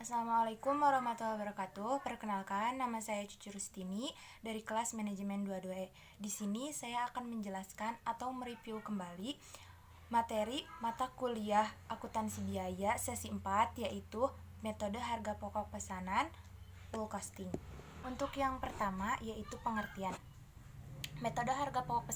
Assalamualaikum warahmatullahi wabarakatuh. Perkenalkan, nama saya Cucu Rustini dari kelas Manajemen 22E. Di sini saya akan menjelaskan atau mereview kembali materi mata kuliah akuntansi biaya sesi 4, yaitu metode harga pokok pesanan full costing. Untuk yang pertama yaitu pengertian. Metode harga pokok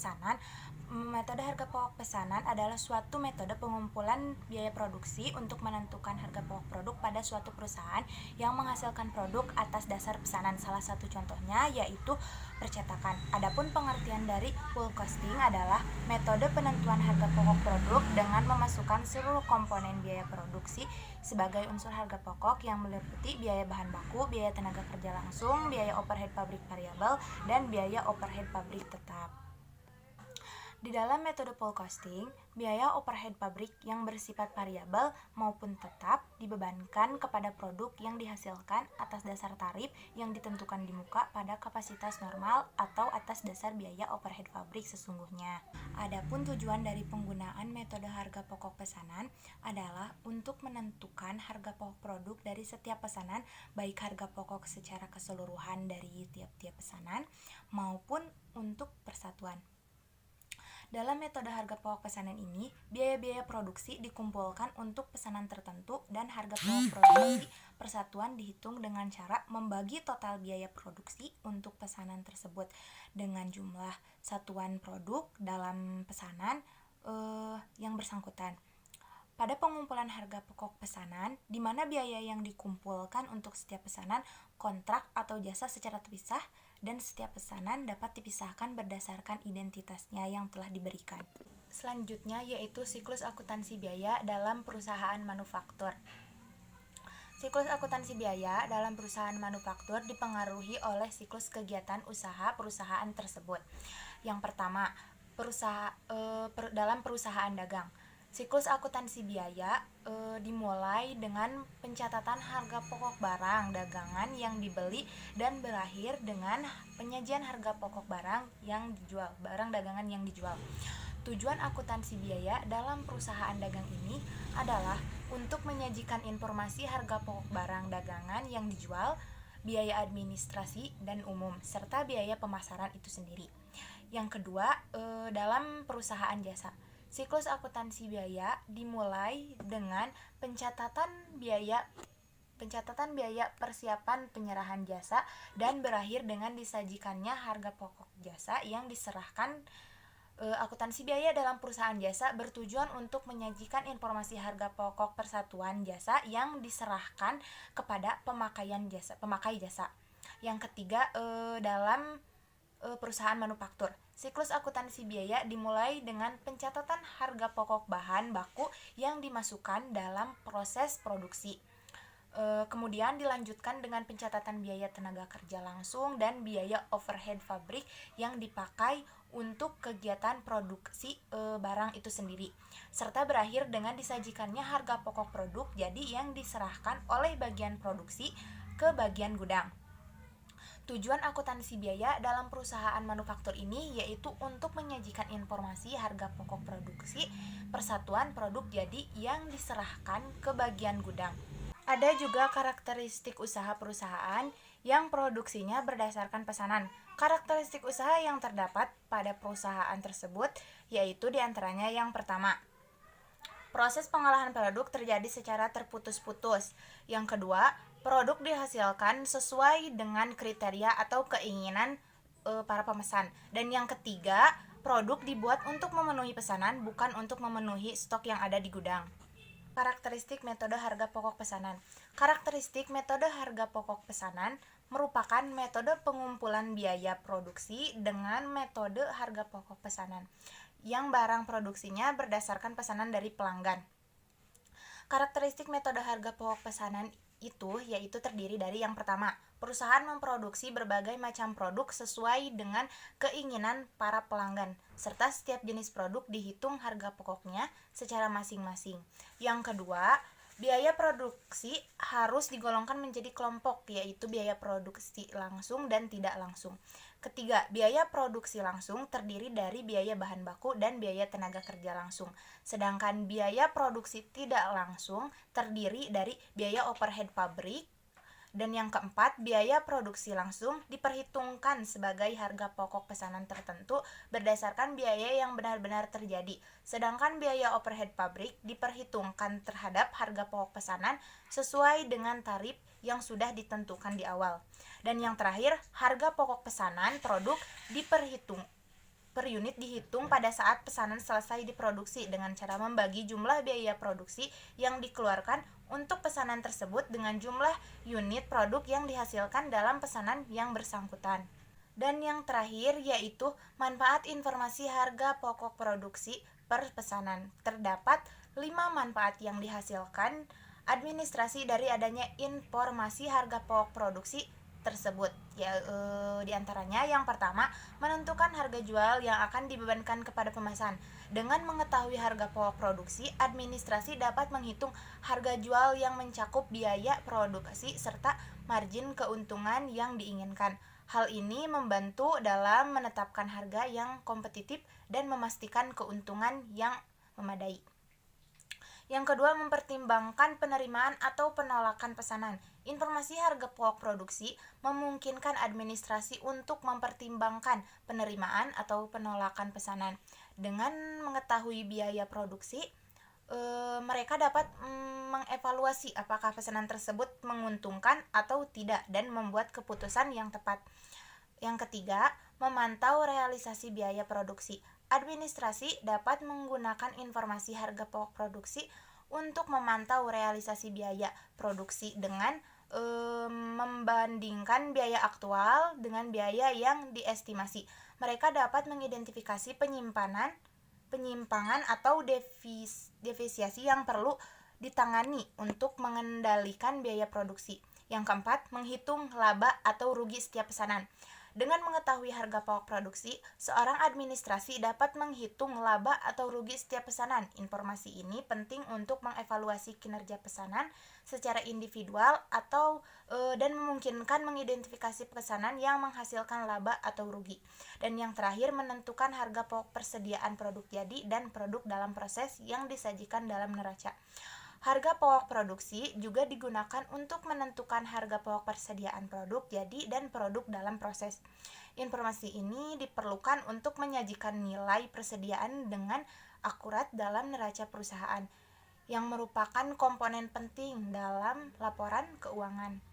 pesanan adalah suatu metode pengumpulan biaya produksi untuk menentukan harga pokok produk pada suatu perusahaan yang menghasilkan produk atas dasar pesanan. Salah satu contohnya yaitu percetakan. Adapun pengertian dari full costing adalah metode penentuan harga pokok produk dengan memasukkan seluruh komponen biaya produksi sebagai unsur harga pokok yang meliputi biaya bahan baku, biaya tenaga kerja langsung, biaya overhead pabrik variabel, dan biaya overhead pabrik tetap. Di dalam metode full costing, biaya overhead pabrik yang bersifat variabel maupun tetap dibebankan kepada produk yang dihasilkan atas dasar tarif yang ditentukan di muka pada kapasitas normal atau atas dasar biaya overhead pabrik sesungguhnya. Adapun tujuan dari penggunaan metode harga pokok pesanan adalah untuk menentukan harga pokok produk dari setiap pesanan, baik harga pokok secara keseluruhan dari tiap-tiap pesanan maupun untuk persatuan. Dalam metode harga pokok pesanan ini, biaya-biaya produksi dikumpulkan untuk pesanan tertentu dan harga pokok produksi persatuan dihitung dengan cara membagi total biaya produksi untuk pesanan tersebut dengan jumlah satuan produk dalam pesanan yang bersangkutan. Pada pengumpulan harga pokok pesanan, di mana biaya yang dikumpulkan untuk setiap pesanan, kontrak atau jasa secara terpisah, dan setiap pesanan dapat dipisahkan berdasarkan identitasnya yang telah diberikan. Selanjutnya yaitu siklus akuntansi biaya dalam perusahaan manufaktur. Siklus akuntansi biaya dalam perusahaan manufaktur dipengaruhi oleh siklus kegiatan usaha perusahaan tersebut. Yang pertama, dalam perusahaan dagang. Siklus akuntansi biaya dimulai dengan pencatatan harga pokok barang dagangan yang dibeli dan berakhir dengan penyajian harga pokok barang dagangan yang dijual. Tujuan akuntansi biaya dalam perusahaan dagang ini adalah untuk menyajikan informasi harga pokok barang dagangan yang dijual, biaya administrasi dan umum, serta biaya pemasaran itu sendiri. Yang kedua, dalam perusahaan jasa. Siklus akuntansi biaya dimulai dengan pencatatan biaya persiapan penyerahan jasa dan berakhir dengan disajikannya harga pokok jasa yang diserahkan. Akuntansi biaya dalam perusahaan jasa bertujuan untuk menyajikan informasi harga pokok persatuan jasa yang diserahkan kepada pemakai jasa. Yang ketiga, dalam perusahaan manufaktur. Siklus akuntansi biaya dimulai dengan pencatatan harga pokok bahan baku yang dimasukkan dalam proses produksi. Kemudian dilanjutkan dengan pencatatan biaya tenaga kerja langsung dan biaya overhead pabrik yang dipakai untuk kegiatan produksi barang itu sendiri, serta berakhir dengan disajikannya harga pokok produk jadi yang diserahkan oleh bagian produksi ke bagian gudang. Tujuan akuntansi biaya dalam perusahaan manufaktur ini yaitu untuk menyajikan informasi harga pokok produksi persatuan produk jadi yang diserahkan ke bagian gudang. Ada juga karakteristik usaha perusahaan yang produksinya berdasarkan pesanan. Karakteristik usaha yang terdapat pada perusahaan tersebut yaitu diantaranya yang pertama, proses pengolahan produk terjadi secara terputus-putus. Yang kedua, produk dihasilkan sesuai dengan kriteria atau keinginan para pemesan. Dan yang ketiga, produk dibuat untuk memenuhi pesanan, bukan untuk memenuhi stok yang ada di gudang. Karakteristik metode harga pokok pesanan. Karakteristik metode harga pokok pesanan merupakan metode pengumpulan biaya produksi dengan metode harga pokok pesanan, yang barang produksinya berdasarkan pesanan dari pelanggan. Karakteristik metode harga pokok pesanan itu yaitu terdiri dari yang pertama, perusahaan memproduksi berbagai macam produk sesuai dengan keinginan para pelanggan, serta setiap jenis produk dihitung harga pokoknya secara masing-masing. Yang kedua, Biaya produksi harus digolongkan menjadi kelompok, yaitu biaya produksi langsung dan tidak langsung. Ketiga, biaya produksi langsung terdiri dari biaya bahan baku dan biaya tenaga kerja langsung. Sedangkan biaya produksi tidak langsung terdiri dari biaya overhead pabrik. Dan yang keempat, biaya produksi langsung diperhitungkan sebagai harga pokok pesanan tertentu berdasarkan biaya yang benar-benar terjadi. Sedangkan biaya overhead pabrik diperhitungkan terhadap harga pokok pesanan sesuai dengan tarif yang sudah ditentukan di awal. Dan yang terakhir, harga pokok pesanan produk diperhitung per unit dihitung pada saat pesanan selesai diproduksi dengan cara membagi jumlah biaya produksi yang dikeluarkan untuk pesanan tersebut dengan jumlah unit produk yang dihasilkan dalam pesanan yang bersangkutan. Dan yang terakhir yaitu manfaat informasi harga pokok produksi per pesanan. Terdapat 5 manfaat yang dihasilkan administrasi dari adanya informasi harga pokok produksi tersebut. Di antaranya yang pertama, menentukan harga jual yang akan dibebankan kepada pemesan. Dengan mengetahui harga pokok produksi, administrasi dapat menghitung harga jual yang mencakup biaya produksi serta margin keuntungan yang diinginkan. Hal ini membantu dalam menetapkan harga yang kompetitif dan memastikan keuntungan yang memadai. Yang kedua, mempertimbangkan penerimaan atau penolakan pesanan. Informasi harga pokok produksi memungkinkan administrasi untuk mempertimbangkan penerimaan atau penolakan pesanan. Dengan mengetahui biaya produksi, mereka dapat mengevaluasi apakah pesanan tersebut menguntungkan atau tidak dan membuat keputusan yang tepat. Yang ketiga, memantau realisasi biaya produksi. Administrasi dapat menggunakan informasi harga pokok produksi untuk memantau realisasi biaya produksi dengan membandingkan biaya aktual dengan biaya yang diestimasi. Mereka dapat mengidentifikasi penyimpangan atau defisiasi yang perlu ditangani untuk mengendalikan biaya produksi. Yang keempat, menghitung laba atau rugi setiap pesanan. Dengan mengetahui harga pokok produksi, seorang administrasi dapat menghitung laba atau rugi setiap pesanan. Informasi ini penting untuk mengevaluasi kinerja pesanan secara individual dan memungkinkan mengidentifikasi pesanan yang menghasilkan laba atau rugi. Dan yang terakhir, menentukan harga pokok persediaan produk jadi dan produk dalam proses yang disajikan dalam neraca. Harga pokok produksi juga digunakan untuk menentukan harga pokok persediaan produk jadi dan produk dalam proses. Informasi ini diperlukan untuk menyajikan nilai persediaan dengan akurat dalam neraca perusahaan, yang merupakan komponen penting dalam laporan keuangan.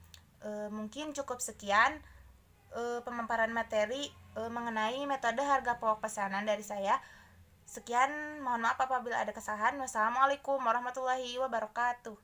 Mungkin cukup sekian pemaparan materi mengenai metode harga pokok pesanan dari saya. Sekian, mohon maaf apabila ada kesalahan. Wassalamualaikum warahmatullahi wabarakatuh.